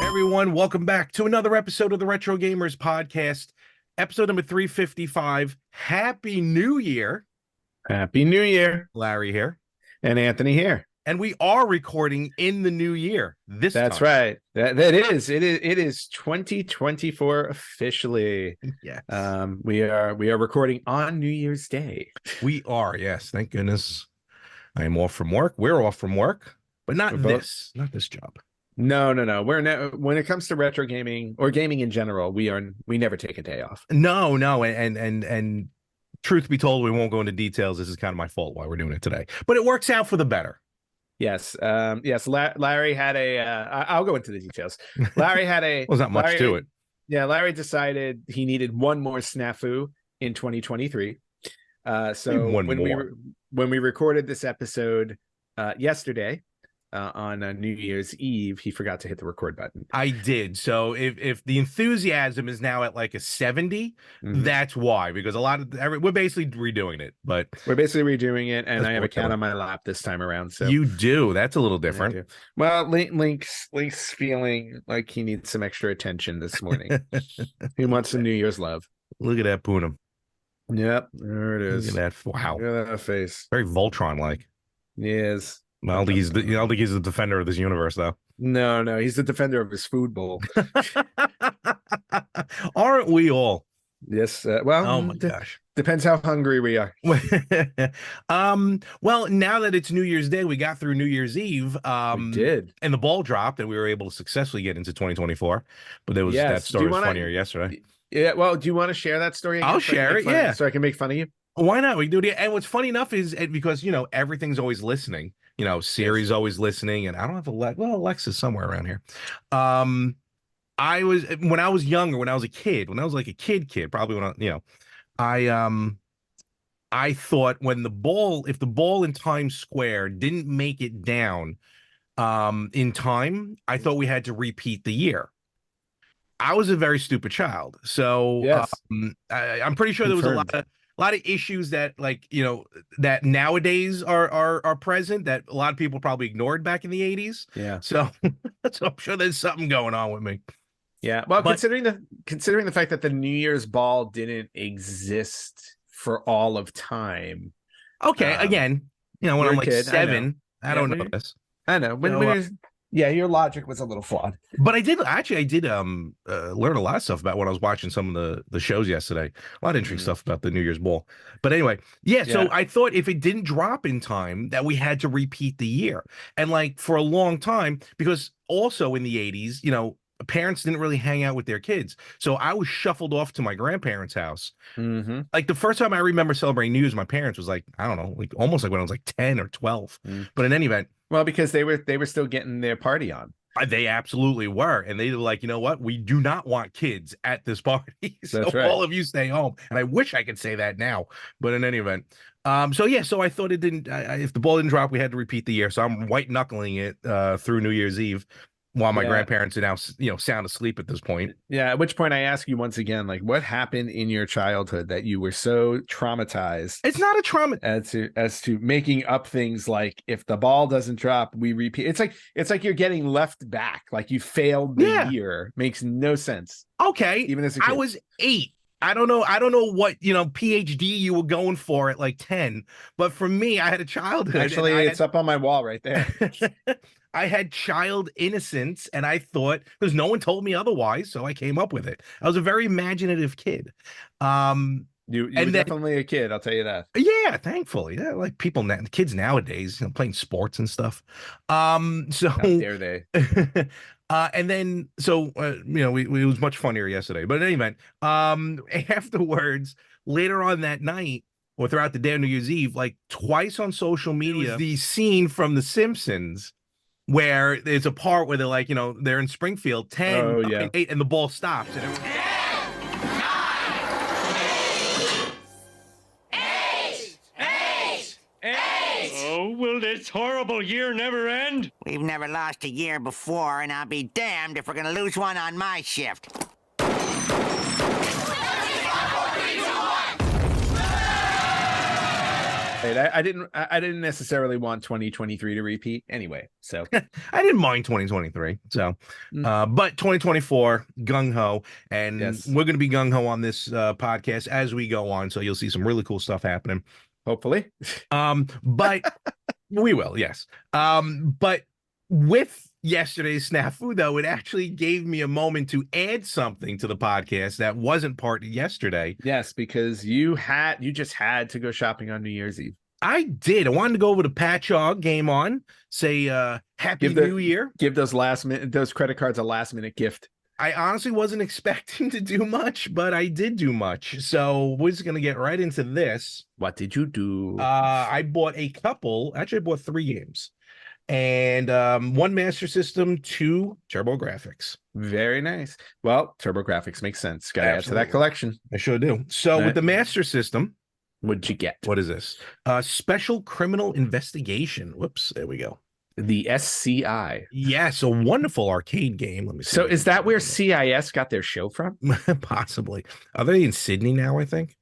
Everyone, welcome back to another episode of the Retro Gamers Podcast, episode number 355. Happy New Year. Happy New Year. Larry here. And Anthony here. And we are recording in the new year this That's time. right. It is 2024 officially. Yes. We are recording on New Year's Day. We are, yes. Thank goodness. I am off from work. We're off from work, but not this job. No. When it comes to retro gaming or gaming in general, we never take a day off. No, and truth be told, we won't go into details. This is kind of my fault why we're doing it today, but it works out for the better. Yes. Larry had I'll go into the details. Larry had a. Well, there's not much to it. Yeah, Larry decided he needed one more snafu in 2023. So when we recorded this episode yesterday on New Year's Eve, he forgot to hit the record button. I did. So if the enthusiasm is now at like a 70, that's why, because we're basically redoing it, but we're basically redoing it, and I have a cat on my lap this time around. So you do. That's a little different. Well, Link's feeling like he needs some extra attention this morning. He wants some New Year's love. Look at that Poonam. Yep, there it is. Look at that. Wow. Look at that face. Very Voltron-like. He is. I don't think he's the defender of this universe, though. No, he's the defender of his food bowl. Aren't we all? Yes. Well, oh my gosh. Depends how hungry we are. Well, now that it's New Year's Day, we got through New Year's Eve. We did. And the ball dropped, and we were able to successfully get into 2024. But that story was funnier yesterday. Yeah. Well, do you want to share that story again? I'll share it. Yeah. So I can make fun of you. Why not? We do it. And what's funny enough is because, everything's always listening. Siri's always listening, and I don't have Alexa's somewhere around here. When I was younger, when I was a kid, probably when I thought if the ball in Times Square didn't make it down in time, I thought we had to repeat the year. I was a very stupid child, so yes. I'm pretty sure there was a lot of issues that that nowadays are present that a lot of people probably ignored back in the 80s. Yeah. So I'm sure there's something going on with me. Yeah. Well, considering the fact that the New Year's ball didn't exist for all of time. Okay. Again, when I'm like kid, 7, I don't know this. I know. Your logic was a little flawed. But I did learn a lot of stuff about when I was watching some of the shows yesterday. A lot of interesting stuff about the New Year's ball. But anyway, so I thought if it didn't drop in time that we had to repeat the year. And for a long time, because also in the 80s, parents didn't really hang out with their kids. So I was shuffled off to my grandparents' house. Mm-hmm. The first time I remember celebrating New Year's, my parents was I don't know, almost like when I was 10 or 12. But in any event. Well, because they were still getting their party on. They absolutely were. And they were like, you know what? We do not want kids at this party. So That's right. All of you stay home. And I wish I could say that now. But in any event. So I thought it didn't. If the ball didn't drop, we had to repeat the year. So I'm white knuckling it through New Year's Eve. While my grandparents are now, sound asleep at this point. Yeah. At which point I ask you once again, what happened in your childhood that you were so traumatized? It's not a trauma as to making up things like if the ball doesn't drop, we repeat. It's like you're getting left back, like you failed the year. Makes no sense. Okay. Even as a kid. I was 8. I don't know what PhD you were going for at 10, but for me, I had a childhood. Actually, it's up on my wall right there. I had child innocence, and I thought, because no one told me otherwise, so I came up with it. I was a very imaginative kid. You were definitely a kid, I'll tell you that. Yeah, thankfully. Yeah, like kids nowadays, playing sports and stuff. So how dare they? And then, it was much funnier yesterday. But in any event, afterwards, later on that night, or throughout the day of New Year's Eve, twice on social media, the scene from The Simpsons, where there's a part where they're they're in Springfield, 10, 9, 8, and the ball stops. And 10, 9, 8, 8, 8. Oh, will this horrible year never end? We've never lost a year before, and I'll be damned if we're going to lose one on my shift. right. I didn't necessarily want 2023 to repeat anyway. So I didn't mind 2023. So, but 2024 gung ho, and we're going to be gung ho on this podcast as we go on. So you'll see some really cool stuff happening. Hopefully. But we will, yes. But with yesterday's snafu, though, it actually gave me a moment to add something to the podcast that wasn't part of yesterday. Yes, because you just had to go shopping on New Year's Eve. I did. I wanted to go over to Patchogue, Game On, say Happy New Year. Give those credit cards a last minute gift. I honestly wasn't expecting to do much, but I did do much. So we're just going to get right into this. What did you do? I bought a couple. Actually, I bought 3 games. And 1 Master System, 2 TurboGrafx. Very nice. Well, TurboGrafx makes sense. Got to add to that collection. I sure do. So with the Master System, what'd you get? What is this? Special Criminal Investigation. Whoops, there we go. The SCI. Yes, a wonderful arcade game. Let me see. So is that where CIS got their show from? Possibly. Are they in Sydney now, I think?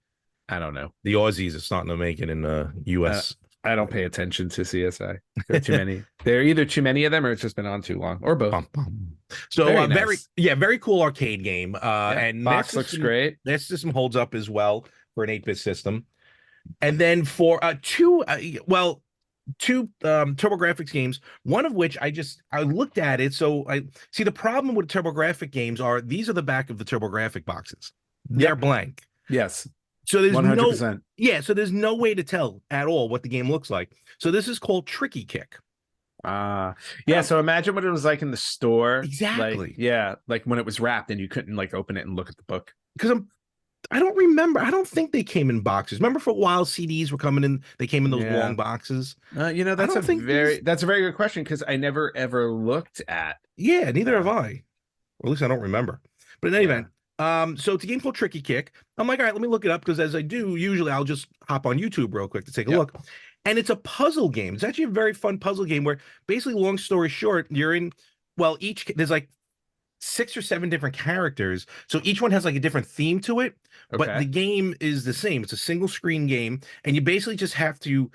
I don't know. The Aussies are starting to make it in the U.S. I don't pay attention to CSI. There are too many. There are either too many of them or it's just been on too long, or both. So very cool arcade game. And box looks great. That system holds up as well for an 8-bit system. And then for two TurboGrafx games, one of which I looked at it. So I see the problem with TurboGrafx games are these are the back of the TurboGrafx boxes. They're blank. Yes. So there's 100%. So there's no way to tell at all what the game looks like. So this is called Tricky Kick. So imagine what it was like in the store. Exactly. Like when it was wrapped and you couldn't like open it and look at the book. Because I don't remember. I don't think they came in boxes. Remember for a while CDs were coming in. They came in those long boxes. That's a very good question because I never ever looked at. Yeah, neither have I. Or at least I don't remember. But in any event. So it's a game called Tricky Kick. I'm like, all right, let me look it up because as I do, usually I'll just hop on YouTube real quick to take a look. And it's a puzzle game. It's actually a very fun puzzle game where basically, long story short, you're in, there's like 6 or 7 different characters. So each one has like a different theme to it, but the game is the same. It's a single screen game. And you basically just have to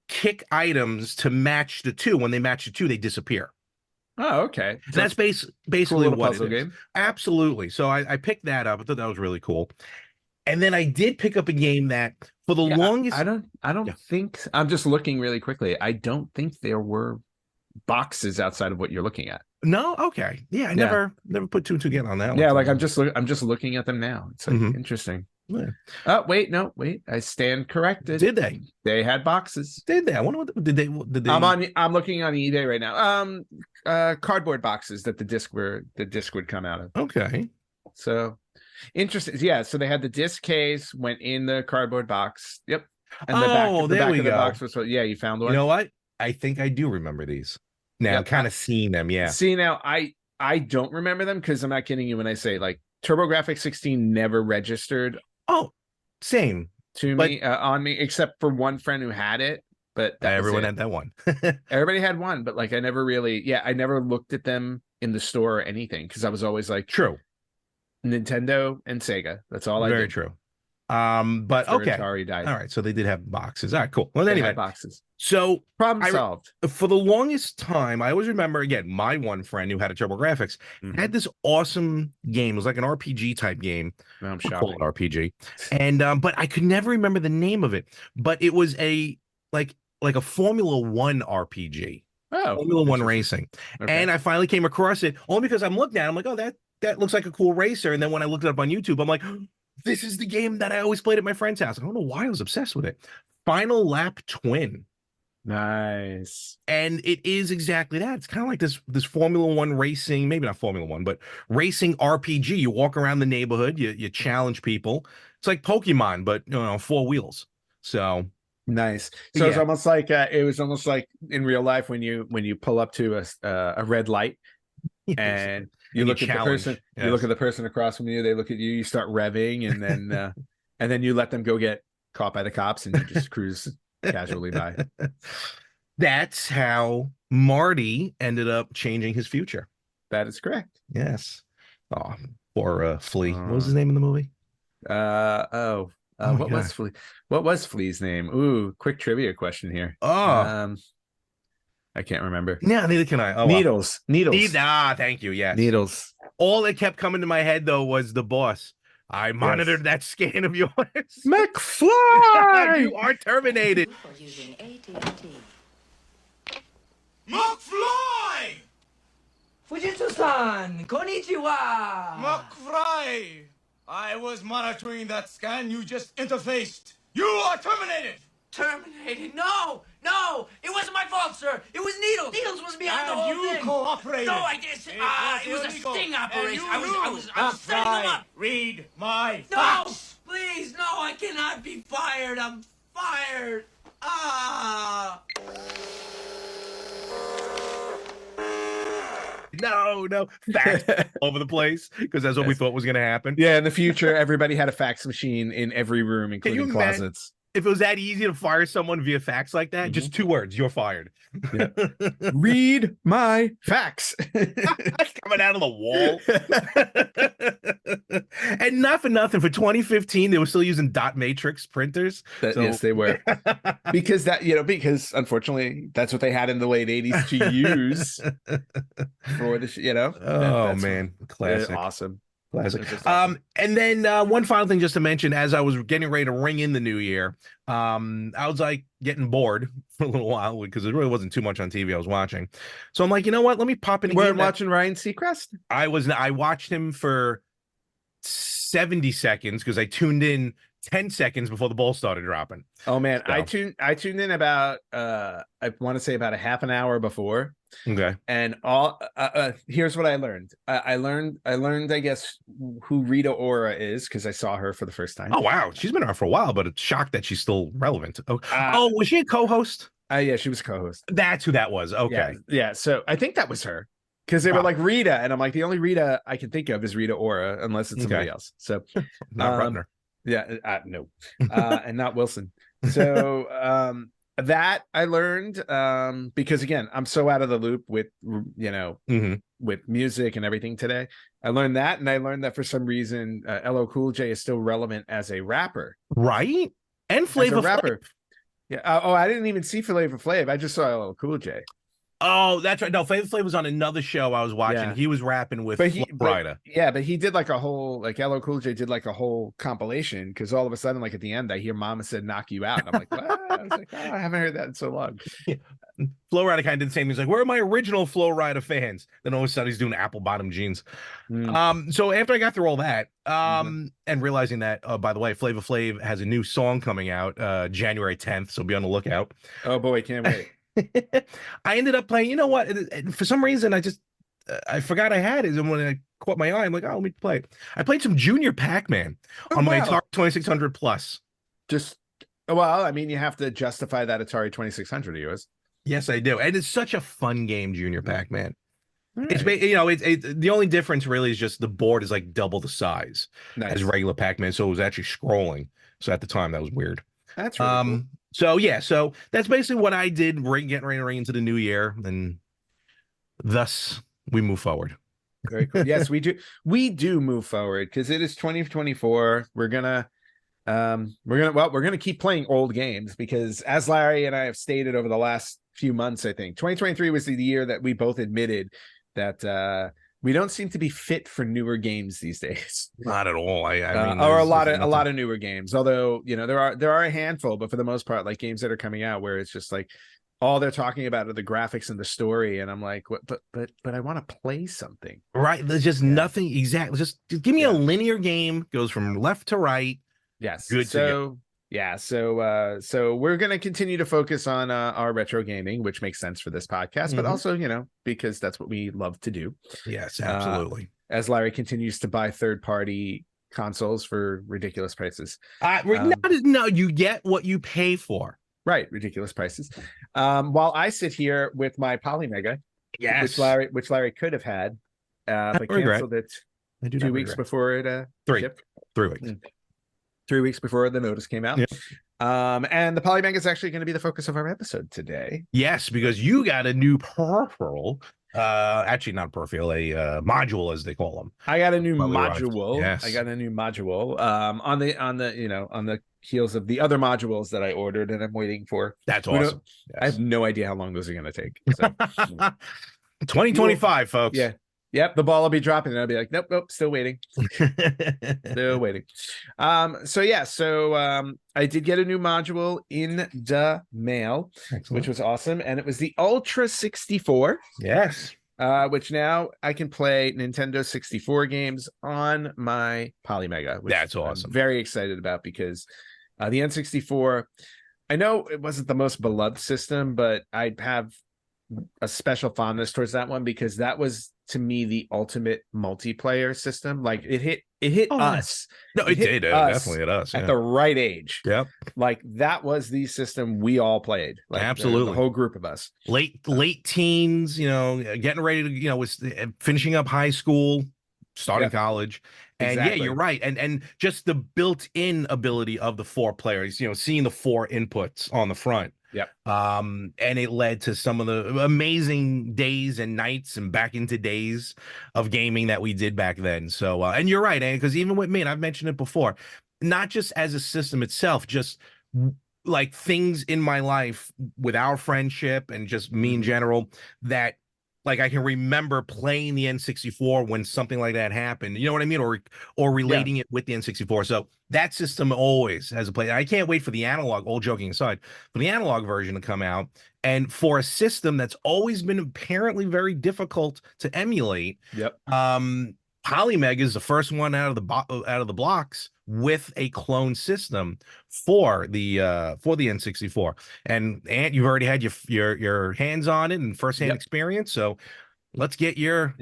kick items to match the 2. When they match the 2, they disappear. Oh, okay. So that's basically cool what puzzle it is. Game. Absolutely. So I picked that up. I thought that was really cool. And then I did pick up a game that for the longest. I don't think. I'm just looking really quickly. I don't think there were boxes outside of what you're looking at. No. Okay. Yeah. I never put 2 and 2 together on that one. Yeah. Like I'm just looking at them now. It's like interesting. Yeah. Oh, wait. I stand corrected. Did they? They had boxes. Did they? I wonder what did they? I'm looking on eBay right now. Cardboard boxes that the disc would come out of. Okay. So interesting. Yeah. So they had the disc case went in the cardboard box. Yep. And the back of the box was you found one. You know what? I think I do remember these. Now, kind of seeing them. Yeah. See, now I don't remember them because I'm not kidding you when I say like TurboGrafx 16 never registered. Oh, same to me on me, except for one friend who had it. But everyone had that one. Everybody had one, but like I never looked at them in the store or anything because I was always like, true, Nintendo and Sega. That's all I did. Very true. But okay. Atari died. All right, so they did have boxes. All right, cool. Well, anyway, boxes. So problem solved. For the longest time, I always remember again, my one friend who had a TurboGrafx had this awesome game. It was like an RPG type game. I'm call it RPG. And but I could never remember the name of it. But it was a like a Formula One RPG. Oh, Formula One racing. Okay. And I finally came across it only because I'm looking at it. I'm like, oh, that looks like a cool racer. And then when I looked it up on YouTube, I'm like, this is the game that I always played at my friend's house. I don't know why I was obsessed with it. Final Lap Twin. Nice. And it is exactly that. It's kind of like this Formula One racing, maybe not Formula One, but racing RPG. You walk around the neighborhood, you challenge people. It's like Pokemon, but 4 wheels. So nice. So it's almost like it was almost like in real life when you pull up to a red light and you look at the person, you look at the person across from you, they look at you, you start revving, and then you let them go get caught by the cops and you just cruise casually by. That's how Marty ended up changing his future. That is correct. Yes. Oh, or Flea. What was his name in the movie? What was Flea's name? Ooh, quick trivia question here. I can't remember. No, neither can I. Oh, Needles. Thank you. Yes. Needles. All that kept coming to my head though was the boss. I monitored that scan of yours. McFly! You are terminated. McFly! Fujitsu-san, konnichiwa! McFly! I was monitoring that scan you just interfaced. You are terminated! Terminated? No! It wasn't my fault, sir! It was Needles! Needles was behind the whole thing! And you cooperated! No, I didn't! It was a sting operation! I was setting them up! Read my No! facts! Please, no, I cannot be fired! I'm fired! No, facts all over the place because that's what we thought was going to happen. Yeah, in the future, everybody had a fax machine in every room, including closets. If it was that easy to fire someone via fax like that, just 2 words, you're fired. Yeah. Read my fax. Coming out of the wall. And not for nothing, for 2015, they were still using dot matrix printers. Yes, they were. because unfortunately, that's what they had in the late 80s to use for the, Oh, man. Classic. Awesome. Classic. Awesome. And then one final thing just to mention, as I was getting ready to ring in the new year, I was like getting bored for a little while because there really wasn't too much on TV I was watching. So I'm like, you know what? Let me pop in. We're watching Ryan Seacrest. I watched him for 70 seconds because I tuned in 10 seconds before the ball started dropping. Oh man, so. I tuned in about I want to say about a half an hour before. Okay. And here's what I learned. I learned I guess who Rita Ora is because I saw her for the first time. Oh wow, she's been around for a while, but it's shocked that she's still relevant. Oh, was she a co-host? Yeah, she was a co-host. That's who that was. Okay. Yeah. So I think that was her. Because they were like Rita, and I'm like, the only Rita I can think of is Rita Ora, unless it's somebody else. So not Rutner. Yeah, no, and not Wilson. So that I learned because again, I'm so out of the loop with with music and everything today. I learned that, and I learned that for some reason, LL Cool J is still relevant as a rapper, right? And Flavor Flav. Yeah. I didn't even see Flavor Flav. I just saw LL Cool J. Oh, that's right. No, Flavor Flav was on another show I was watching. Yeah. He was rapping with but he did like a whole, like LL Cool J did like a whole compilation because all of a sudden, like at the end, I hear Mama Said Knock You Out. And I'm like, what? I was like, I haven't heard that in so long. Yeah. Flo Rida kind of did the same. He's like, where are my original Flo Rida fans? Then all of a sudden he's doing apple bottom jeans. So after I got through all that, and realizing that, by the way, Flavor Flav has a new song coming out January 10th. So be on the lookout. Oh boy, can't wait. I ended up playing, you know what? For some reason, I forgot I had it. And when I caught my eye, I'm like, oh, let me play it. I played some Junior Pac-Man on my Atari 2600 Plus. Well, I mean, you have to justify that Atari 2600 of yours. Yes, I do. And it's such a fun game, Junior Pac-Man. Right. It's the only difference really is just the board is like double the size as regular Pac-Man. So it was actually scrolling. So at the time, that was weird. That's really cool. So that's basically what I did getting ready to ring into the new year, and thus we move forward. Very cool. Yes, we do move forward because it is 2024. We're gonna keep playing old games because as Larry and I have stated over the last few months, I think 2023 was the year that we both admitted that we don't seem to be fit for newer games these days. Not at all. I mean, or a lot of newer games. Although there are a handful, but for the most part, like games that are coming out where it's just like all they're talking about are the graphics and the story, and I'm like, what? But I want to play something. Right? There's just nothing exactly. Just give me a linear game, goes from left to right. Yes. Good. So we're going to continue to focus on our retro gaming, which makes sense for this podcast, but also, because that's what we love to do. Yes, absolutely. As Larry continues to buy third-party consoles for ridiculous prices. No, you get what you pay for. Right, ridiculous prices. While I sit here with my Polymega, yes, which Larry could have had, but canceled it 2 weeks before it shipped. 3 weeks. 3 weeks before the notice came out. Yep. And the Polymega is actually going to be the focus of our episode today. Yes, because you got a new peripheral Actually, not peripheral, a module as they call them. I got a new Probably arrived. module. Yes. I got a new module. On the heels of the other modules that I ordered and I'm waiting for. That's awesome. Yes. I have no idea how long those are going to take. So. 2025, folks. Yeah. Yep, the ball will be dropping and I'll be like, nope, still waiting. Still waiting. So I did get a new module in the mail. Excellent. Which was awesome. And it was the Ultra 64. Yes. Which now I can play Nintendo 64 games on my Polymega, which that's awesome. I'm very excited about because the N64, I know it wasn't the most beloved system, but I have a special fondness towards that one because that was, to me, the ultimate multiplayer system. Like it hit us. No, it did. Definitely hit us at the right age. Yep. Like that was the system we all played. Like, absolutely, the whole group of us. Late teens, getting ready to, was finishing up high school, starting college. And exactly. Yeah, you're right. And just the built-in ability of the 4 players, seeing the 4 inputs on the front. Yep. And it led to some of the amazing days and nights and back into days of gaming that we did back then. So, and you're right, and because even with me, and I've mentioned it before, not just as a system itself, just like things in my life with our friendship and just me in general that, like, I can remember playing the N64 when something like that happened. You know what I mean? Or relating it with the N64. So that system always has a play. I can't wait for the analog, all joking aside, for the analog version to come out. And for a system that's always been apparently very difficult to emulate. Yep. Polymega is the first one out of the blocks with a clone system for the N64. And you've already had your hands on it and firsthand experience. So let's get your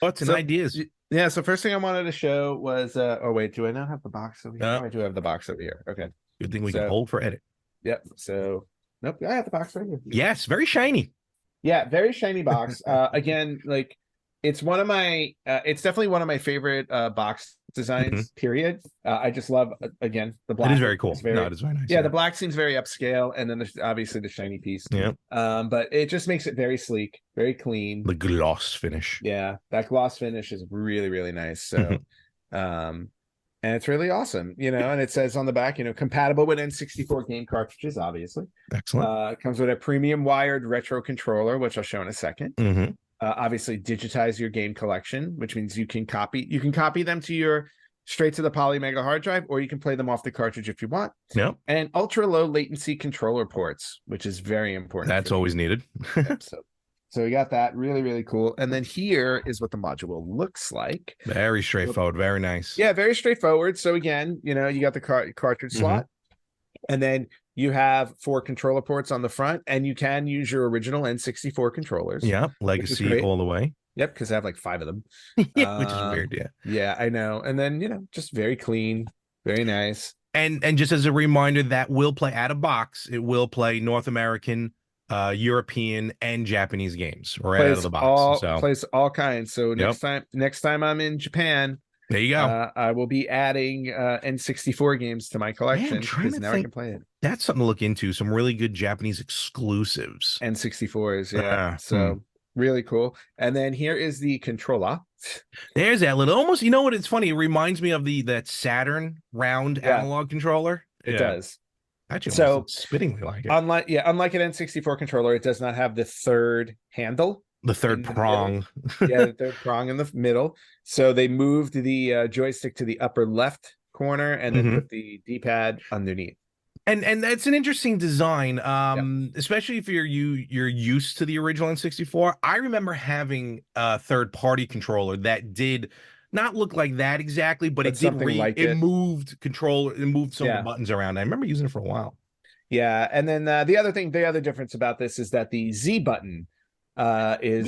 thoughts and ideas. Yeah. So first thing I wanted to show was oh wait, do I not have the box over here? No, I do have the box over here. Okay. Good thing we can hold for edit. Yep. So nope, I have the box right here. Yes, very shiny. Yeah, very shiny box. Again, like it's one of my it's definitely one of my favorite box designs, period. I just love, again, the black. It is very cool. It's very nice. Yeah, the black seems very upscale, and then there's obviously the shiny piece. Yeah. But it just makes it very sleek, very clean. The gloss finish. Yeah, that gloss finish is really, really nice. So and it's really awesome, and it says on the back, compatible with N64 game cartridges, obviously. Excellent. Comes with a premium wired retro controller, which I'll show in a second. Obviously digitize your game collection, which means you can copy them straight to the Polymega hard drive, or you can play them off the cartridge if you want. Yep. And ultra low latency controller ports, which is very important. That's always needed. So we got that, really, really cool. And then here is what the module looks like. Very straightforward, very nice. Yeah, very straightforward. So again, you got the cartridge slot, and then you have 4 controller ports on the front, and you can use your original N64 controllers. Yeah, legacy all the way. Yep, because I have like 5 of them. Which is weird, yeah. Yeah, I know. And then, just very clean, very nice. And just as a reminder, that will play out of box. It will play North American, European, and Japanese games right out of the box. Plays all kinds. So next time I'm in Japan, there you go. I will be adding N64 games to my collection because now I can play it. That's something to look into. Some really good Japanese exclusives. N64s, yeah. So really cool. And then here is the controller. There's that little, almost, what, it's funny. It reminds me of that Saturn round analog controller. It does. Actually, so spittingly like it. Unlike an N64 controller, it does not have the third handle. The third prong. The third prong in the middle. So they moved the joystick to the upper left corner and then put the D-pad underneath. And that's an interesting design, especially if you're used to the original N64. I remember having a third-party controller that did not look like that exactly, but it did it moved some of the buttons around. I remember using it for a while. Yeah, and then the other difference about this is that the Z button is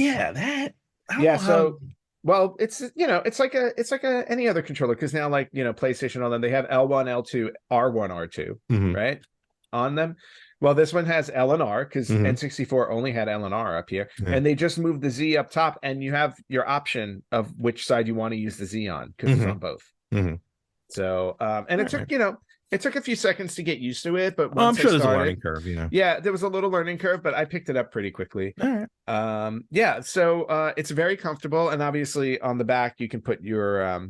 well, it's it's like any other controller, because now, like, PlayStation, on them, they have L1, L2, R1, R2, right, on them. Well, this one has L and R because N64 only had L and R up here, and they just moved the Z up top, and you have your option of which side you want to use the Z on because it's on both. So, and it took It took a few seconds to get used to it, but I'm once sure I there's a started, learning curve, you know. yeah, there was a little learning curve, but I picked it up pretty quickly. All right. Yeah, so it's very comfortable, and obviously on the back you can put your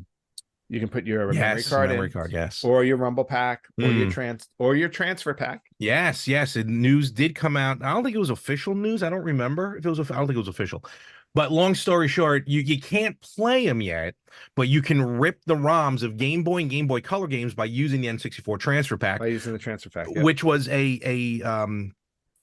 memory card in, yes, or your rumble pack, or your transfer pack. Yes. News did come out. I don't think it was official news. I don't remember if it was. I don't think it was official. But long story short, you can't play them yet, but you can rip the ROMs of Game Boy and Game Boy Color games by using the N64 transfer pack. By using the transfer pack, yep. Which was a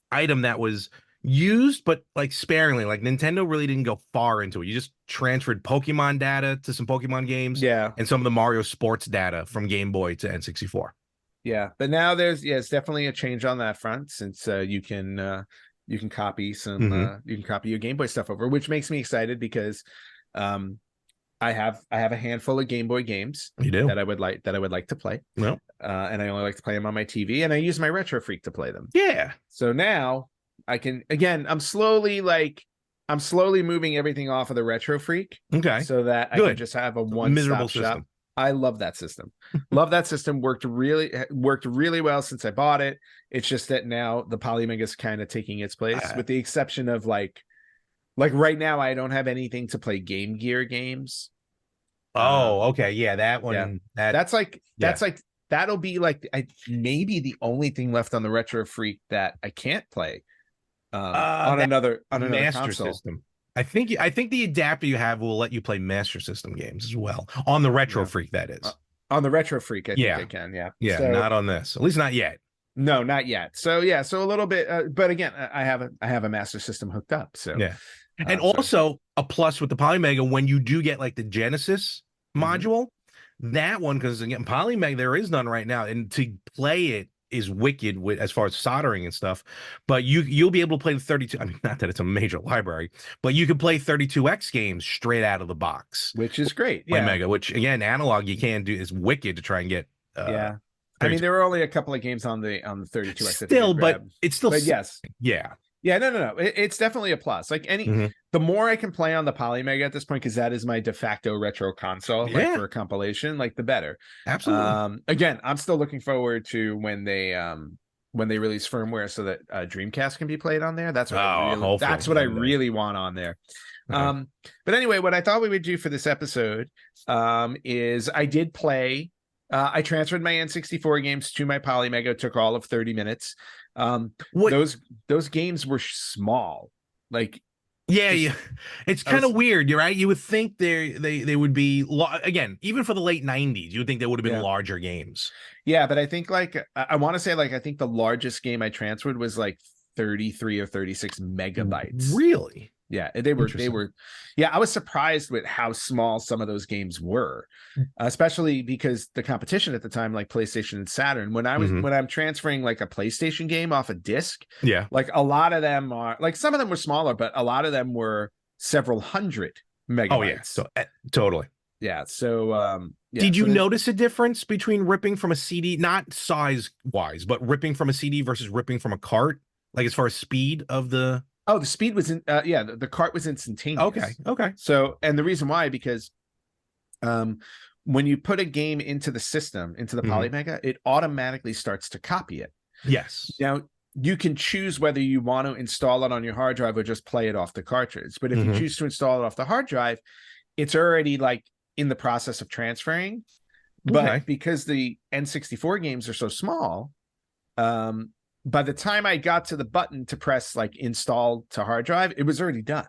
item that was used, but like sparingly. Like Nintendo really didn't go far into it. You just transferred Pokemon data to some Pokemon games, and some of the Mario Sports data from Game Boy to N64. Yeah, but now it's definitely a change on that front, since you can copy some you can copy your Game Boy stuff over, which makes me excited because I have a handful of Game Boy games that I would like to play. Well, and I only like to play them on my TV, and I use my Retro Freak to play them. Yeah. So now I can, again, I'm slowly moving everything off of the Retro Freak. Okay. So that I can just have a one-stop shop. I love that system. Love that system. Worked really well since I bought it. It's just that now the Polymega is kind of taking its place, with the exception of like right now I don't have anything to play Game Gear games. Oh, okay, yeah, that one. Yeah. That'll be like maybe the only thing left on the Retro Freak that I can't play on another Master console. System. I think the adapter you have will let you play Master System games as well on the Retro Freak. That is on the Retro Freak. I think I can. Yeah. So, not on this. At least not yet. No, not yet. So yeah. So a little bit. But again, I have a Master System hooked up. So yeah. And also a plus with the Polymega, when you do get like the Genesis module, that one, because again, Polymega there is none right now, and to play it is wicked with as far as soldering and stuff. But you'll be able to play the 32. I mean, not that it's a major library, but you can play 32X games straight out of the box, which is great. Yeah, Polymega, which again, analog you can do is wicked to try and get. I mean, there were only a couple of games on the 32X. Still, but it's still. But yes. Yeah. Yeah, no. It's definitely a plus. Like the more I can play on the Polymega at this point, because that is my de facto retro console, like for a compilation, like the better. Absolutely. Again, I'm still looking forward to when they release firmware so that Dreamcast can be played on there. That's what I really want on there. Okay. But anyway, what I thought we would do for this episode is I did play. I transferred my N64 games to my Polymega. It took all of 30 minutes. Those games were small, like it's kind of weird. You're right. You would think they would be again, even for the late 90s, you would think they would have been larger games. Yeah, but I think I want to say I think the largest game I transferred was like 33 or 36 megabytes. Really? Yeah, they were. Yeah, I was surprised with how small some of those games were, especially because the competition at the time, like PlayStation and Saturn, when I'm transferring like a PlayStation game off a disc, like a lot of them are like, some of them were smaller, but a lot of them were several hundred megabytes. Oh yeah, so totally. Yeah. So did you notice a difference between ripping from a CD, not size wise, but ripping from a CD versus ripping from a cart, like as far as speed of the? Oh, the speed was the cart was instantaneous. Okay. So, and the reason why, because when you put a game into the system, into the Polymega, it automatically starts to copy it. Yes. Now, you can choose whether you want to install it on your hard drive or just play it off the cartridge. But if you choose to install it off the hard drive, it's already like in the process of transferring. But because the N64 games are so small, by the time I got to the button to press like install to hard drive, it was already done.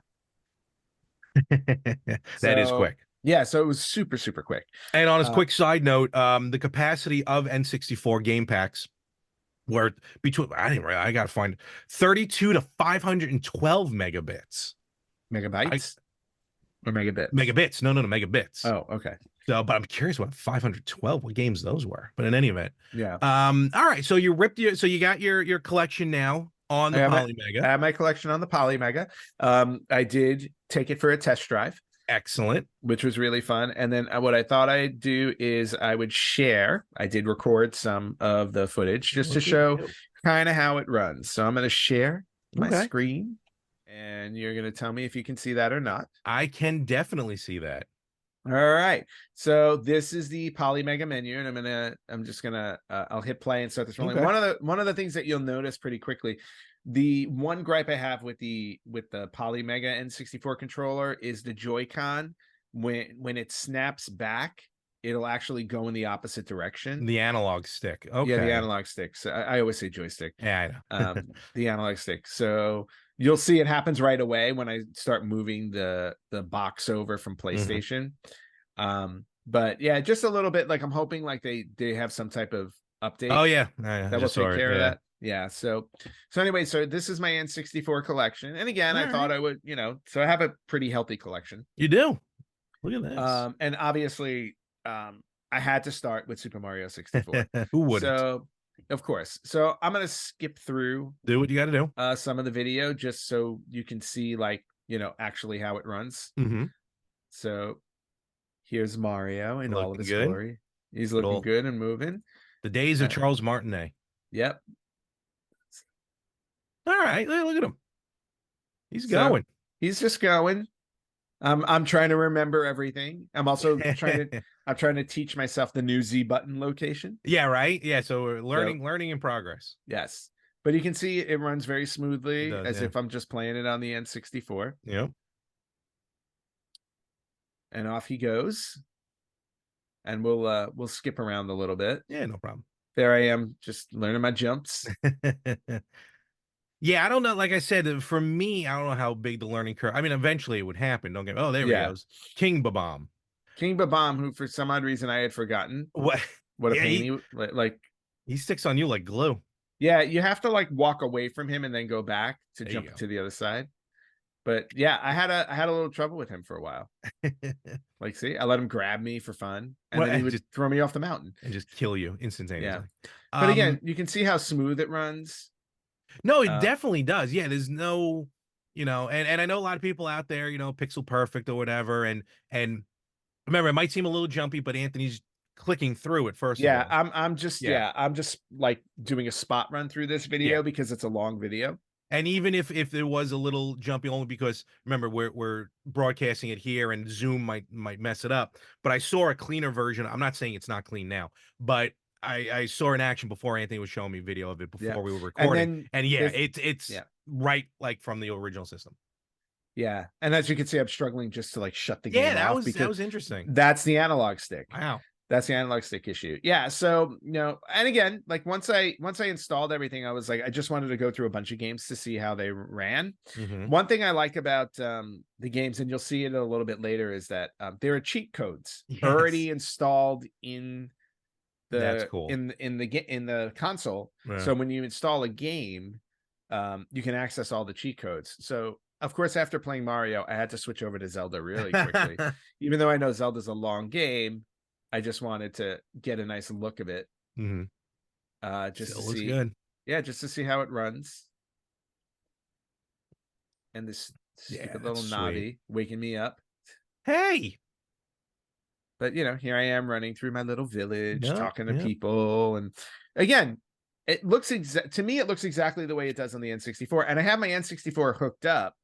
That is quick. Yeah, so it was super, super quick. And on a quick side note, the capacity of N64 game packs were between, I got to find 32 to 512 megabits. Megabytes? Or megabits? Megabits. No, megabits. Oh, okay. So, but I'm curious what 512, what games those were. But in any event, yeah. All right. So you got your collection now on the Polymega. I have my collection on the Polymega. I did take it for a test drive. Excellent. Which was really fun. And then what I thought I'd do is I would share. I did record some of the footage just to show kind of how it runs. So I'm going to share my screen, and you're going to tell me if you can see that or not. I can definitely see that. All right. So this is the Polymega menu, and I'm just gonna I'll hit play and start this rolling. Okay. One of the things that you'll notice pretty quickly, the one gripe I have with the Polymega N64 controller is the Joy-Con. When it snaps back, it'll actually go in the opposite direction. The analog stick. Okay. Yeah, the analog stick. So I always say joystick. Yeah, I know. The analog stick. So you'll see it happens right away when I start moving the box over from PlayStation. But yeah, just a little bit, like I'm hoping like they have some type of update. Oh yeah, that will take care of that. Yeah. So anyway, so this is my N64 collection, and again, I thought I would, so I have a pretty healthy collection. You do. Look at this. And obviously, I had to start with Super Mario 64. Who wouldn't? So, of course. So I'm gonna skip through. Do what you got to do. Some of the video just so you can see, like, actually how it runs. So here's Mario in all of his glory. He's looking good and moving. The days of Charles Martinet. Yep. All right, look at him. He's going. He's just going. I'm trying to remember everything. I'm also trying to teach myself the new Z button location. Yeah, right. Yeah, so we're learning in progress. Yes. But you can see it runs very smoothly, as if I'm just playing it on the N64. Yep. And off he goes. And we'll skip around a little bit. Yeah, no problem. There I am, just learning my jumps. Yeah, I don't know. Like I said, for me, I don't know how big the learning curve. I mean, eventually it would happen. Don't get me. Oh, there he goes. King Babam. King Babam, who for some odd reason I had forgotten. What a pain he sticks on you like glue. Yeah, you have to like walk away from him and then go back to jump to the other side. But yeah, I had a little trouble with him for a while. Like, see, I let him grab me for fun, and then he would just throw me off the mountain and just kill you instantaneously. Yeah. But again, you can see how smooth it runs. No, it definitely does. Yeah, there's no, and I know a lot of people out there, pixel perfect or whatever, and remember, it might seem a little jumpy, but Anthony's clicking through it first. Yeah, I'm just like doing a spot run through this video because it's a long video. And even if there was a little jumpy, only because remember we're broadcasting it here and Zoom might mess it up. But I saw a cleaner version. I'm not saying it's not clean now, but I saw an action before Anthony was showing me video of it before we were recording. And it's right like from the original system. Yeah. And as you can see, I'm struggling just to like shut the game off. That was interesting. That's the analog stick. Wow. That's the analog stick issue. Yeah. So, and again, like once I installed everything, I was like, I just wanted to go through a bunch of games to see how they ran. One thing I like about the games, and you'll see it a little bit later, is that there are cheat codes already installed in the That's cool. in the console. Yeah. So when you install a game, you can access all the cheat codes. So of course, after playing Mario, I had to switch over to Zelda really quickly. Even though I know Zelda's a long game, I just wanted to get a nice look of it. Just to see. Good. Yeah, just to see how it runs. And this stupid little Navi waking me up. Hey. But here I am running through my little village, talking to people, and again, it looks to me it looks exactly the way it does on the N64, and I have my N64 hooked up,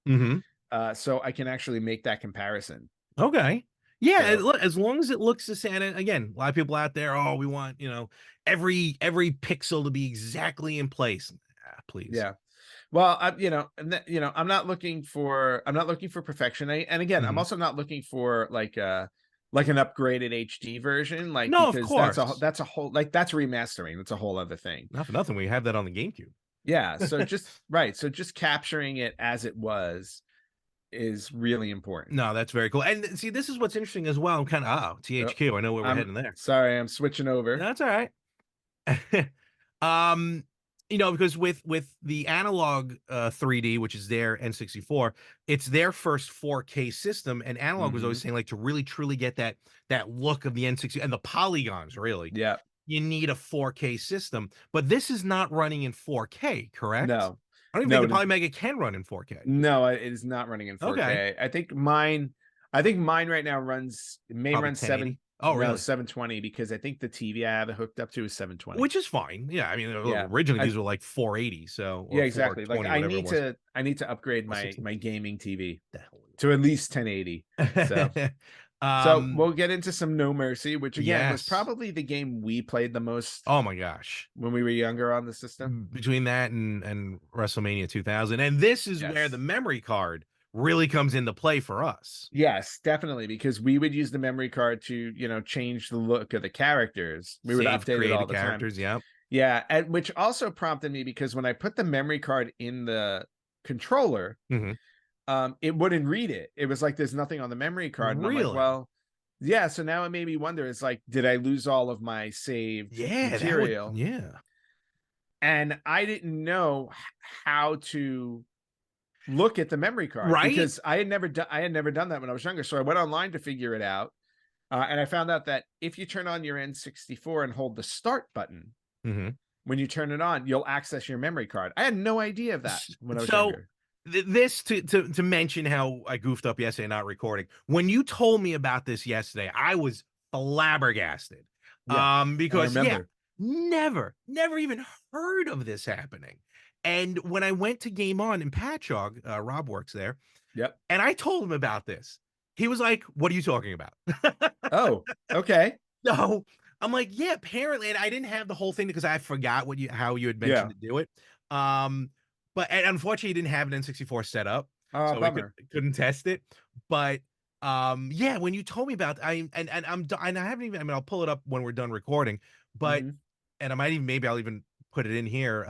so I can actually make that comparison. Okay. Yeah, as long as it looks the same. And again, a lot of people out there, we want every pixel to be exactly in place. Please. Yeah. Well, I'm not looking for perfection. And again, I'm also not looking for like an upgraded HD version. Like, no, of course, that's a whole that's remastering. That's a whole other thing. Not for nothing, we have that on the GameCube. Yeah. So just capturing it as it was is really important. No, that's very cool. And see, this is what's interesting as well. I'm kind of THQ. I know where we're heading there. Sorry, I'm switching over. That's all right. Because with the analog 3D, which is their N64, it's their first 4K system, and analog was always saying, like, to really truly get that look of the N64 and the polygons, really. Yeah. You need a 4K system, but this is not running in 4K, correct? No. I don't even think the Polymega can run in 4K. No, it is not running in 4K. Okay. I think mine right now may run 7. Oh, really? No, 720, because I think the TV I have it hooked up to is 720. Which is fine. Yeah, I mean, originally these were like 480. So yeah, exactly. Like I need to upgrade my gaming TV to at least 1080. So So we'll get into some No Mercy, which again was yes. probably the game we played the most. Oh my gosh. When we were younger on the system. Between that and WrestleMania 2000. And this is where the memory card really comes into play for us. Yes, definitely, because we would use the memory card to, you know, change the look of the characters. We would update it all the characters, time. Yeah, and which also prompted me, because when I put the memory card in the controller, it wouldn't read it. It was like there's nothing on the memory card. And I'm like, well, yeah. So now it made me wonder. It's like, did I lose all of my saved material? And I didn't know how to look at the memory card, because I had never done that when I was younger. So I went online to figure it out, and I found out that if you turn on your N64 and hold the start button, when you turn it on, you'll access your memory card. I had no idea of that when I was younger. This to mention how I goofed up yesterday not recording. When you told me about this yesterday, I was flabbergasted. Because never even heard of this happening. And when I went to Game On in Patchogue, Rob works there. And I told him about this. He was like, "What are you talking about?" Oh, okay. So I'm like, "Yeah, apparently." And I didn't have the whole thing because I forgot how you had mentioned to do it. But unfortunately, he didn't have an N64 set up, so we couldn't test it. But yeah, when you told me about, I haven't even. I mean, I'll pull it up when we're done recording. But and I might even I'll even put it in here.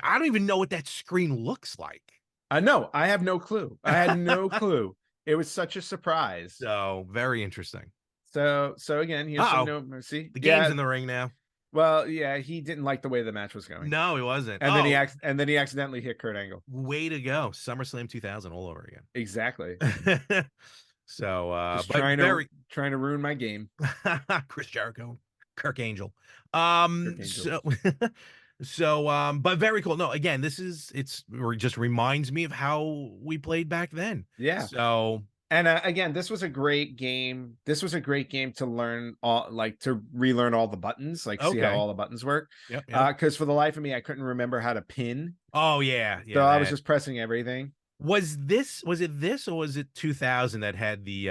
I don't even know what that screen looks like. No, I have no clue. I had no clue. It was such a surprise. So very interesting. So again, here's some No Mercy. The game's in the ring now. Well, yeah, he didn't like the way the match was going. No, he wasn't. And then he accidentally hit Kurt Angle. Way to go. SummerSlam 2000 all over again. Exactly. So just trying to ruin my game. Chris Jericho, Kirk Angel. So but very cool. No, again, it just reminds me of how we played back then. Yeah. So and again, this was a great game. This was a great game to learn to relearn all the buttons, see how all the buttons work. Because for the life of me, I couldn't remember how to pin. Oh yeah. So I was just pressing everything. Was it this or was it 2000 that had the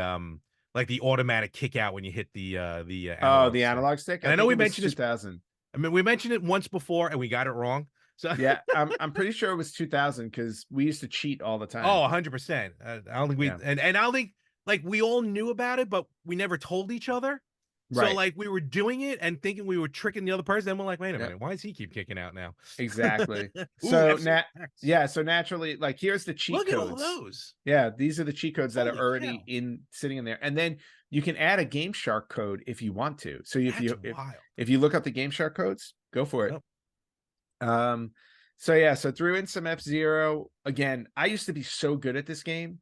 the automatic kick out when you hit the analog stick? And I know we mentioned 2000. I mean, we mentioned it once before and we got it wrong. So yeah, I'm pretty sure it was 2000 because we used to cheat all the time. Oh, 100%. I don't think and I don't think we all knew about it, but we never told each other. So we were doing it and thinking we were tricking the other person. Then we're like, wait a minute, why does he keep kicking out now? Exactly. So naturally, here's the cheat codes. Look at all those. Yeah, these are the cheat codes that are already sitting in there. And then you can add a Game Shark code if you want to. So if you look up the Game Shark codes, go for it. So threw in some F-Zero. Again, I used to be so good at this game.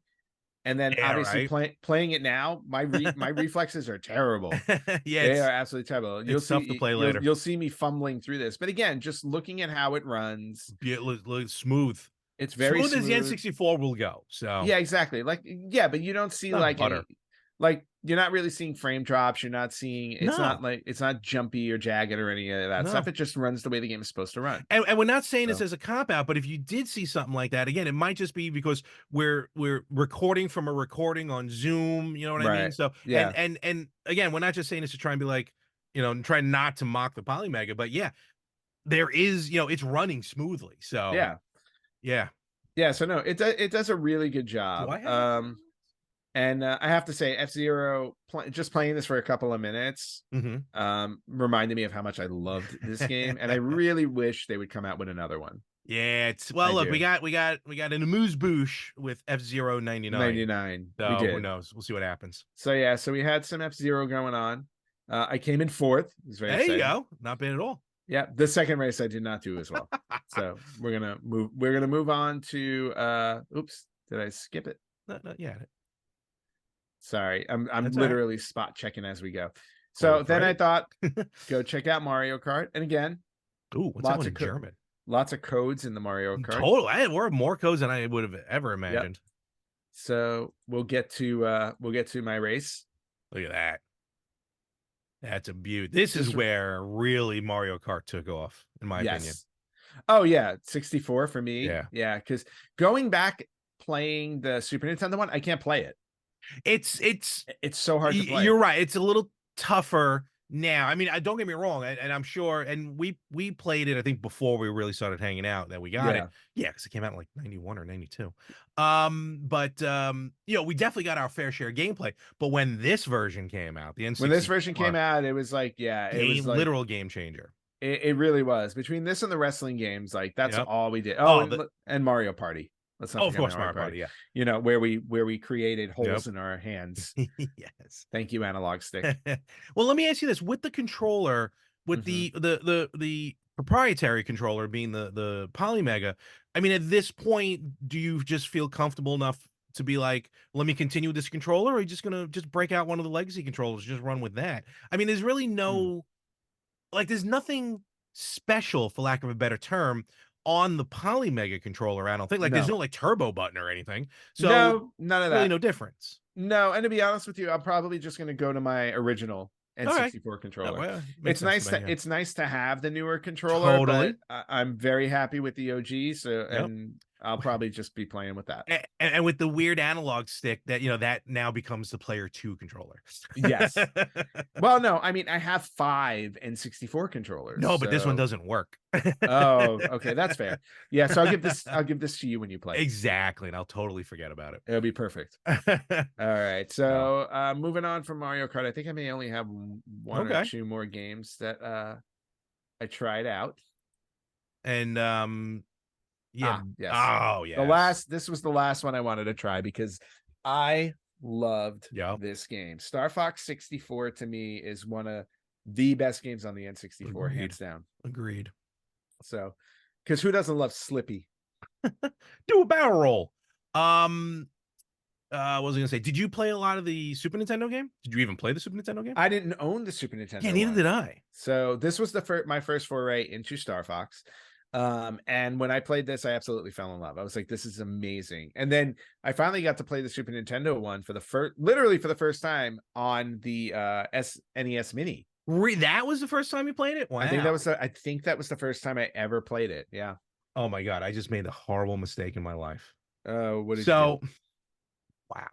And then obviously playing it now, my reflexes are terrible. They are absolutely terrible. You'll tough to play later. You'll see me fumbling through this. But again, just looking at how it runs. Look smooth. It's very smooth. As the N64 will go. So yeah, exactly. But you don't see you're not really seeing frame drops. You're not seeing it's not jumpy or jagged or any of that stuff. It just runs the way the game is supposed to run. And we're not saying this as a cop out, but if you did see something like that, again, it might just be because we're recording from a recording on Zoom. You know what I mean? So yeah. And again, we're not just saying this to try and be like, try not to mock the Polymega, but yeah, there is, it's running smoothly. So yeah. So no, it does a really good job. And I have to say, F-Zero, just playing this for a couple of minutes, reminded me of how much I loved this game, and I really wish they would come out with another one. Yeah, look, we got an amuse-bouche with F-Zero 99. 99. So who knows? We'll see what happens. So so we had some F-Zero going on. I came in fourth. It was very exciting. You go. Not bad at all. Yeah, the second race I did not do as well. So we're gonna move on to oops, did I skip it? No, yeah. Sorry, I'm literally spot checking as we go. So then I thought, go check out Mario Kart, and again, what's that one in German? Lots of codes in the Mario Kart. Totally, we're more codes than I would have ever imagined. Yep. So we'll get to my race. Look at that. That's a beaut. This is where really Mario Kart took off, in my opinion. Oh yeah, 64 for me. Yeah, because going back playing the Super Nintendo one, I can't play it. It's so hard to play. You're right. It's a little tougher now. I mean, don't get me wrong, and I'm sure, and we played it, I think, before we really started hanging out that we got it. Yeah, because it came out in like 91 or 92. But we definitely got our fair share of gameplay. But when this version came out, the N64, when this version came out, it was like, it was like literal game changer. It really was. Between this and the wrestling games, like that's all we did. And Mario Party. Let's not of course, Mario Party. Yeah, where we created holes in our hands. Yes. Thank you, analog stick. Well, let me ask you this: with the controller, with the proprietary controller being the Polymega, I mean, at this point, do you just feel comfortable enough to be like, let me continue with this controller, or are you just gonna break out one of the legacy controllers, just run with that? I mean, there's really no there's nothing special, for lack of a better term, on the Polymega controller. I don't think there's no like turbo button or anything. So no, none of that. Really no difference. No, and to be honest with you, I'm probably just going to go to my original N64 controller. It's nice to have the newer controller. Totally. But I'm very happy with the OG. So and I'll probably just be playing with that. And with the weird analog stick that, that now becomes the player 2 controller. Yes. Well, no, I mean, I have 5 N64 controllers. No, but this one doesn't work. Oh, okay. That's fair. Yeah. So I'll give this to you when you play. Exactly. And I'll totally forget about it. It'll be perfect. All right. So moving on from Mario Kart, I think I may only have one or two more games that I tried out. And yeah. Yes. Oh, yeah. This was the last one I wanted to try because I loved this game. Star Fox 64 to me is one of the best games on the N64, hands down. Agreed. So, because who doesn't love Slippy? Do a barrel roll. What was I gonna say? Did you play a lot of the Super Nintendo game? Did you even play the Super Nintendo game? I didn't own the Super Nintendo. Yeah, neither did I. So this was my first foray into Star Fox. And when I played this, I absolutely fell in love. I was like, this is amazing. And then I finally got to play the Super Nintendo one literally for the first time on the SNES Mini. That was the first time you played it? Wow. I think that was the first time I ever played it. Yeah. Oh my God. I just made a horrible mistake in my life. What did you do? Wow.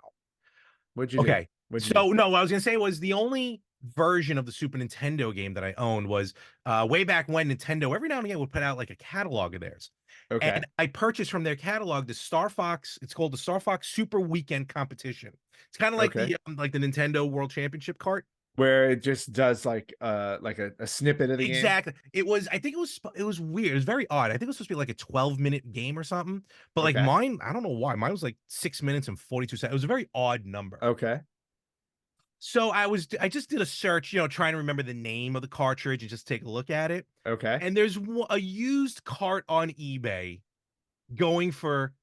What'd you do? No, what I was gonna say was the only version of the Super Nintendo game that I owned was way back when Nintendo every now and again would put out like a catalog of theirs. Okay. And I purchased from their catalog the Star Fox. It's called the Star Fox Super Weekend Competition. It's kind of like the Nintendo World Championship cart, where it just does like a snippet of the game. Exactly. I think it was weird. It was very odd. I think it was supposed to be like a 12-minute game or something. But like mine, I don't know why. Mine was like 6 minutes and 42 seconds. It was a very odd number. Okay. So I just did a search, trying to remember the name of the cartridge and just take a look at it. Okay. And there's a used cart on eBay going for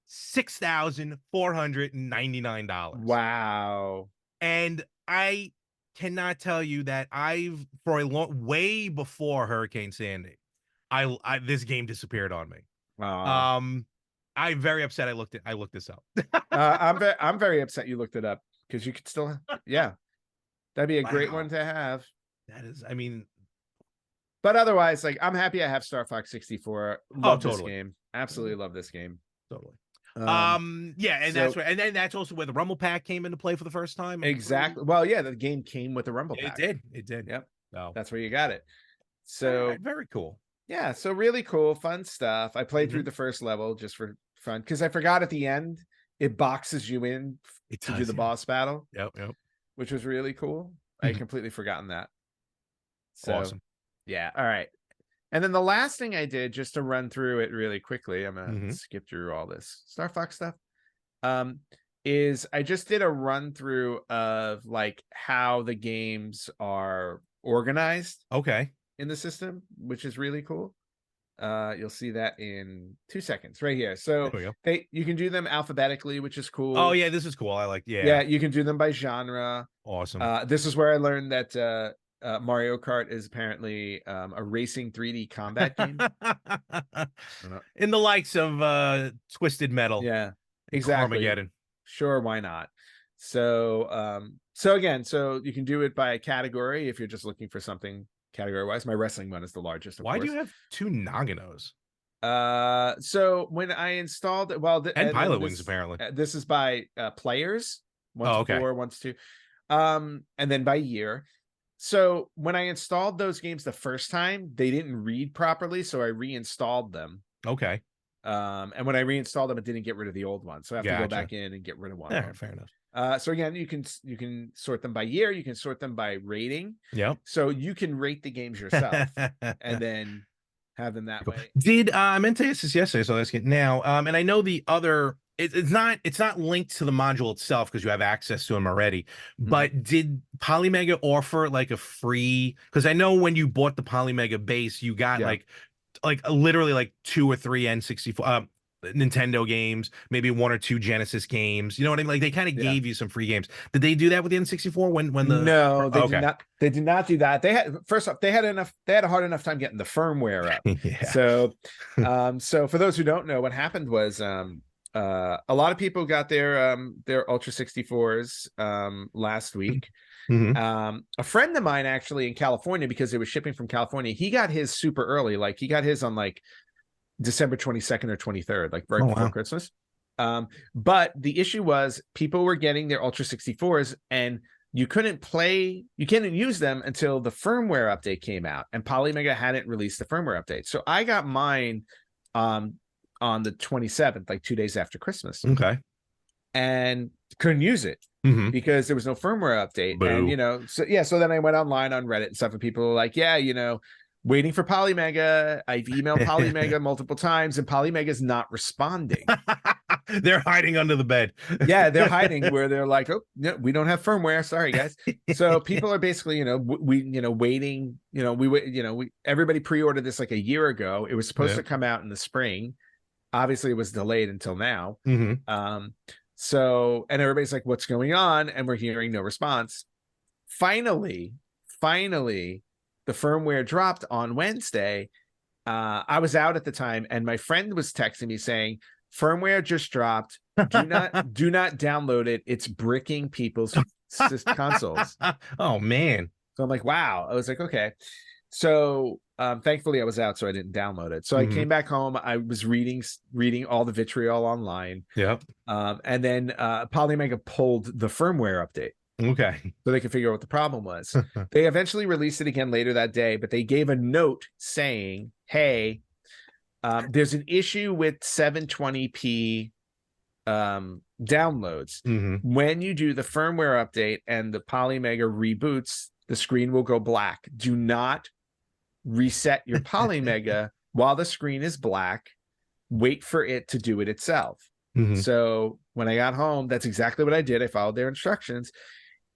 $6,499. Wow. And I cannot tell you that way before Hurricane Sandy, this game disappeared on me. I'm very upset. I looked this up. I'm very upset you looked it up. Because you could still, that'd be a great one to have. That is, I mean, but otherwise, like, I'm happy I have Star Fox 64. Love this game. Absolutely love this game. Totally. That's right. And then that's also where the Rumble Pack came into play for the first time. Exactly. Well, yeah, the game came with the Rumble Pack. It did. Yep. That's where you got it. So very cool. Yeah. So really cool, fun stuff. I played through the first level just for fun because I forgot at the end. It boxes you in to do the boss battle. Yep. Which was really cool. I had completely forgotten that. So, awesome. Yeah. All right. And then the last thing I did, just to run through it really quickly, I'm gonna skip through all this Star Fox stuff. Is I just did a run through of like how the games are organized. Okay. In the system, which is really cool. You'll see that in 2 seconds right here. So you can do them alphabetically, which is cool. Oh yeah, this is cool. I like Yeah, you can do them by genre. Awesome. This is where I learned that Mario Kart is apparently a racing 3D combat game. In the likes of Twisted Metal. Yeah, exactly. Armageddon. Sure, why not? So so you can do it by category if you're just looking for something category wise. My wrestling one is the largest. Why do you have 2 Naganos? So when I installed it, and Pilot Wings apparently. This is by players. One's 4, one's 2. And then by year. So when I installed those games the first time, they didn't read properly, so I reinstalled them. Okay. And when I reinstalled them, it didn't get rid of the old one, so I have to go back in and get rid of one. Yeah, fair enough. So again, you can sort them by year, you can sort them by rating. Yeah. So you can rate the games yourself and then have them that way. Did I meant to ask this yesterday, so I'll ask it now. And I know the other it's not linked to the module itself because you have access to them already. But did Polymega offer like a free? Because I know when you bought the Polymega base, you got like literally like 2 or 3 N64 Nintendo games, maybe 1 or 2 Genesis games. You know what I mean? Like they kind of gave you some free games. Did they do that with the N64 when the No, they did not. They did not do that. They had first off, they had a hard enough time getting the firmware up. So so for those who don't know, what happened was a lot of people got their Ultra 64s last week. A friend of mine actually in California, because it was shipping from California, he got his super early. Like he got his on like December 22nd or 23rd, like right before Christmas. But the issue was people were getting their Ultra 64s and you couldn't use them until the firmware update came out, and Polymega hadn't released the firmware update. So I got mine on the 27th, like 2 days after Christmas. Okay. And couldn't use it because there was no firmware update. Boo. And, so then I went online on Reddit and stuff, and people were like, waiting for Polymega. I've emailed Polymega multiple times, and Polymega's not responding. They're hiding under the bed. Yeah, they're hiding where they're like, oh, no, we don't have firmware. Sorry, guys. So people are basically, waiting. Everybody pre-ordered this like a year ago. It was supposed to come out in the spring. Obviously, it was delayed until now. So, and everybody's like, what's going on? And we're hearing no response. Finally, the firmware dropped on Wednesday. I was out at the time, and my friend was texting me saying, firmware just dropped. Do not download it. It's bricking people's consoles. Oh man. So I'm like, wow. I was like, okay. So thankfully I was out, so I didn't download it. So I came back home. I was reading all the vitriol online. Yep. And then Polymega pulled the firmware update. Okay. So they could figure out what the problem was. They eventually released it again later that day, but they gave a note saying, hey, there's an issue with 720p downloads. When you do the firmware update and the Polymega reboots, the screen will go black. Do not reset your Polymega while the screen is black. Wait for it to do it itself. So when I got home, that's exactly what I did. I followed their instructions.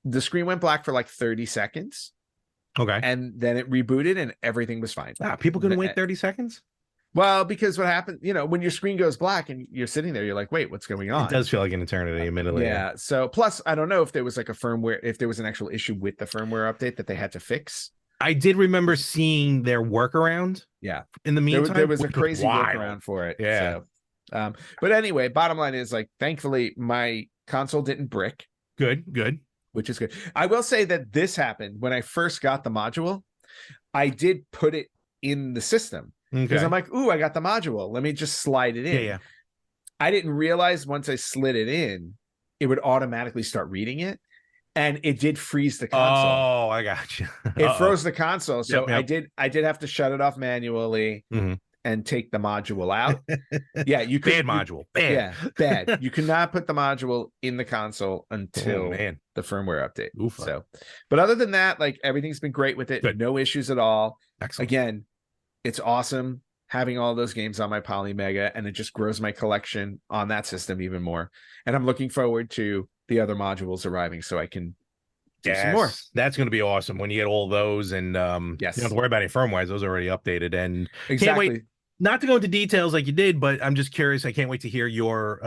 The screen went black for like 30 seconds. Okay. And then it rebooted and everything was fine. People couldn't wait 30 seconds? Well, because what happened, when your screen goes black and you're sitting there, you're like, wait, what's going on? It does feel like an eternity, admittedly. Yeah. So plus, I don't know if there was like if there was an actual issue with the firmware update that they had to fix. I did remember seeing their workaround. Yeah. In the meantime, there was a crazy workaround for it. Yeah. So, but anyway, bottom line is like, thankfully my console didn't brick. Good. Which is good. I will say that this happened when I first got the module. I did put it in the system because I'm like, ooh, I got the module. Let me just slide it in. Yeah. I didn't realize once I slid it in, it would automatically start reading it. And it did freeze the console. Oh, I got you. It froze the console. So Yep. I did have to shut it off manually and take the module out. Yeah, you could bad module. Bad. Yeah, bad. You cannot put the module in the console until the firmware update. Oof. So, but other than that, like everything's been great with it. Good. No issues at all. Excellent. Again, it's awesome having all those games on my Polymega, and it just grows my collection on that system even more. And I'm looking forward to the other modules arriving so I can do some more. That's going to be awesome when you get all those, and you don't have to worry about any firmware. Those are already updated, and can't wait. Not to go into details like you did, but I'm just curious. I can't wait to hear your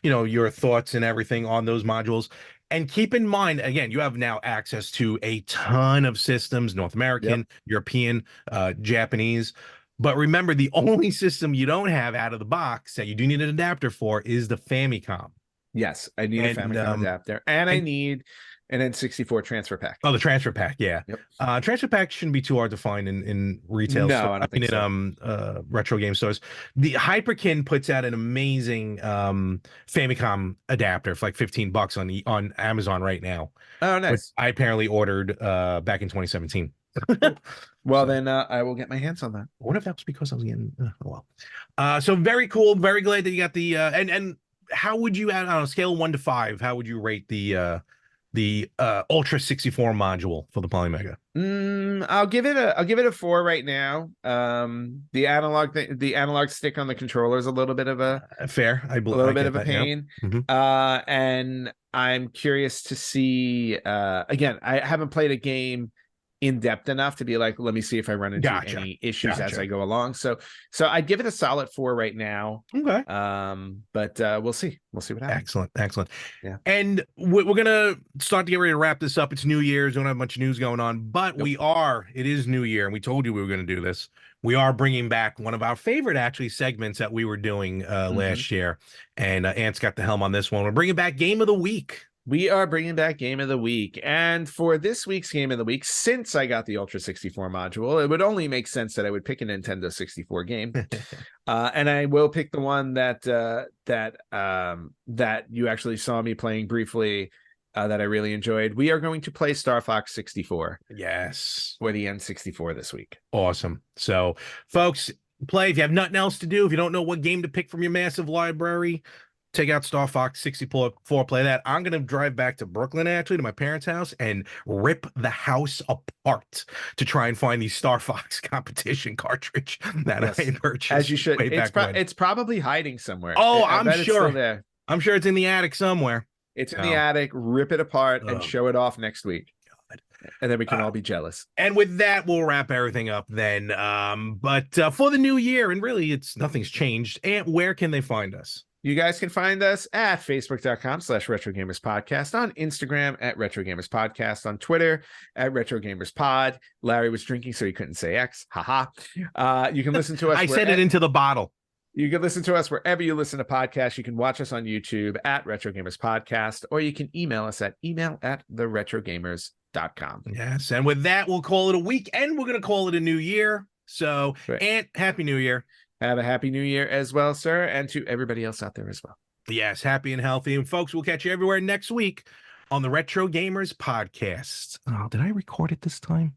your thoughts and everything on those modules. And keep in mind, again, you have now access to a ton of systems: North American, European, Japanese. But remember, the only system you don't have out of the box that you do need an adapter for is the Famicom. Yes, I need a Famicom adapter, and I need And then 64 transfer pack. Oh, the transfer pack, yeah. Yep. Transfer pack shouldn't be too hard to find in retail. No, I don't think so. Retro game stores. The Hyperkin puts out an amazing Famicom adapter for like $15 on Amazon right now. Oh, nice. Which I apparently ordered back in 2017. Well, then I will get my hands on that. What if that was because I was getting so very cool. Very glad that you got the and how would you, on a scale of 1 to 5, how would you rate the Ultra 64 module for the Polymega? I'll give it a 4 right now. The analog stick on the controller is a little bit of a pain. Yeah. And I'm curious to see. Again, I haven't played a game in depth enough to be like, let me see if I run into any issues as I go along. So I'd give it a solid 4 right now. Okay. But we'll see what happens. Excellent. Yeah. And we're gonna start to get ready to wrap this up. It's New Year's. We don't have much news going on, but it is New Year, and we told you we were going to do this. We are bringing back one of our favorite segments that we were doing last year, and Ant's got the helm on this one. We're bringing back Game of the Week. We are bringing back Game of the Week. And for this week's Game of the Week, since I got the Ultra 64 module, it would only make sense that I would pick a Nintendo 64 game. And I will pick the one that you actually saw me playing briefly, that I really enjoyed. We are going to play Star Fox 64. Yes. Or the N64 this week. Awesome. So, folks, play. If you have nothing else to do, if you don't know what game to pick from your massive library, take out Star Fox 64, play that. I'm going to drive back to Brooklyn, actually, to my parents' house, and rip the house apart to try and find the Star Fox competition cartridge that I purchased. As you should. It's probably hiding somewhere. Oh, I'm sure. It's still there. I'm sure it's in the attic somewhere. It's in the attic. Rip it apart and show it off next week. God. And then we can all be jealous. And with that, we'll wrap everything up then. But for the new year, and really, nothing's changed. And where can they find us? You guys can find us at facebook.com/RetroGamersPodcast, on Instagram at RetroGamersPodcast, on Twitter at RetroGamersPod. Larry was drinking, so he couldn't say X. Haha. You can listen to us. I said it into the bottle. You can listen to us wherever you listen to podcasts. You can watch us on YouTube at RetroGamersPodcast, or you can email us at email@theretrogamers.com. Yes. And with that, we'll call it a week, and we're going to call it a new year. So, Ant, Happy New Year. Have a happy new year as well, sir, and to everybody else out there as well. Yes, happy and healthy. And folks, we'll catch you everywhere next week on the Retro Gamers Podcast. Oh, did I record it this time?